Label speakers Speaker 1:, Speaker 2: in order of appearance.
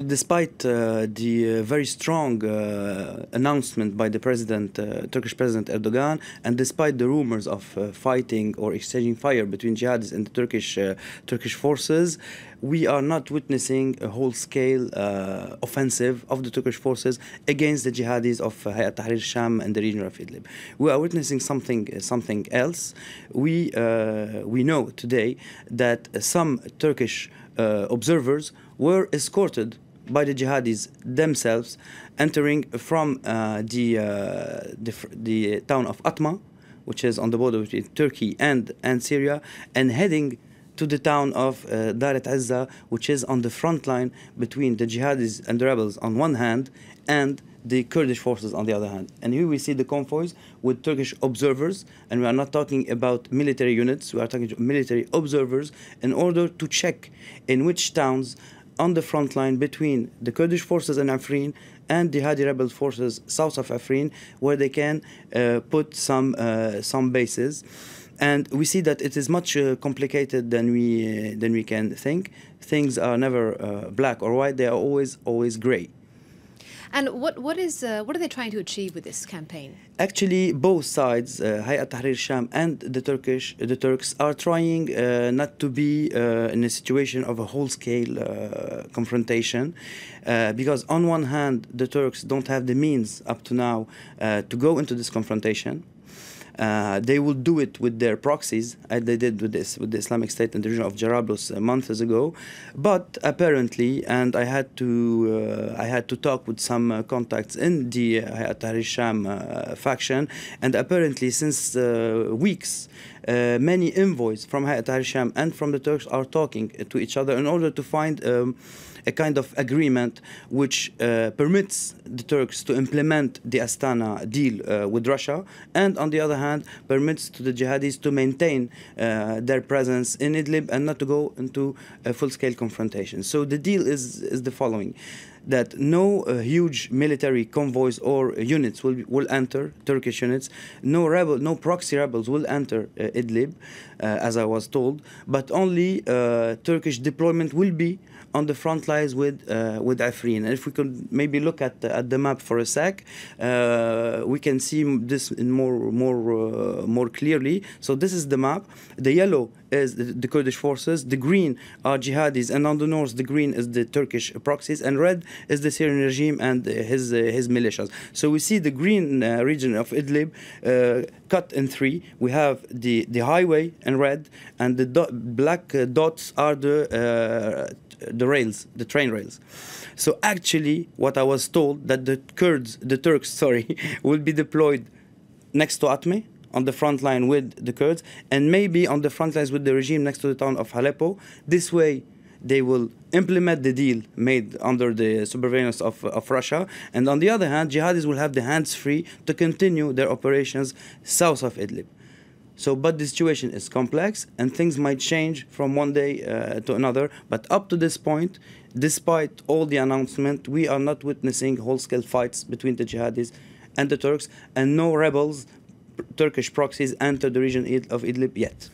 Speaker 1: Despite the very strong announcement by the Turkish President Erdogan, and despite the rumors of fighting or exchanging fire between jihadis and the Turkish forces, we are not witnessing a whole-scale offensive of the Turkish forces against the jihadis of Hayat Tahrir Sham and the region of Idlib. We are witnessing something else. We know today that some Turkish observers were escorted by the jihadis themselves, entering from the town of Atma, which is on the border between Turkey and Syria, and heading to the town of Dar et Azza, which is on the front line between the jihadis and the rebels on one hand and the Kurdish forces on the other hand. And here we see the convoys with Turkish observers, and we are not talking about military units, we are talking about military observers, in order to check in which towns on the front line between the Kurdish forces in Afrin and the Hadi rebel forces south of Afrin, where they can put some bases. And we see that it is much complicated than we can think. Things are never black or white; they are always gray.
Speaker 2: And what are they trying to achieve with this campaign?
Speaker 1: Actually, both sides, Hayat Tahrir Sham and the Turks, are trying not to be in a situation of a whole-scale confrontation, because on one hand, the Turks don't have the means up to now to go into this confrontation. They will do it with their proxies, as they did with the Islamic State in the region of Jarablus months ago. But apparently, and I had to talk with some contacts in the Hayat Tahrir Sham faction, and apparently since weeks, many envoys from Hayat Tahrir Sham and from the Turks are talking to each other in order to find a kind of agreement which permits the Turks to implement the Astana deal with Russia, and on the other hand permits to the jihadis to maintain their presence in Idlib and not to go into a full-scale confrontation. So the deal is the following: that no huge military convoys or units will enter, Turkish units. No proxy rebels will enter Idlib, as I was told, but only Turkish deployment will be on the front lines with Afrin. And if we could maybe look at the map for a sec, we can see this in more clearly. So this is the map. The yellow is the Kurdish forces, the green are jihadis, and on the north the green is the Turkish proxies, and red is the Syrian regime and his militias. So we see the green region of Idlib cut in three. We have the highway in red, and the black dots are the train rails. So actually, what I was told, that the Turks, will be deployed next to Atme, on the front line with the Kurds, and maybe on the front lines with the regime next to the town of Aleppo. This way, they will implement the deal made under the surveillance of Russia. And on the other hand, jihadis will have the hands free to continue their operations south of Idlib. So, but the situation is complex, and things might change from one day to another. But up to this point, despite all the announcement, we are not witnessing whole-scale fights between the jihadis and the Turks, and no rebels, Turkish proxies, enter the region of Idlib yet.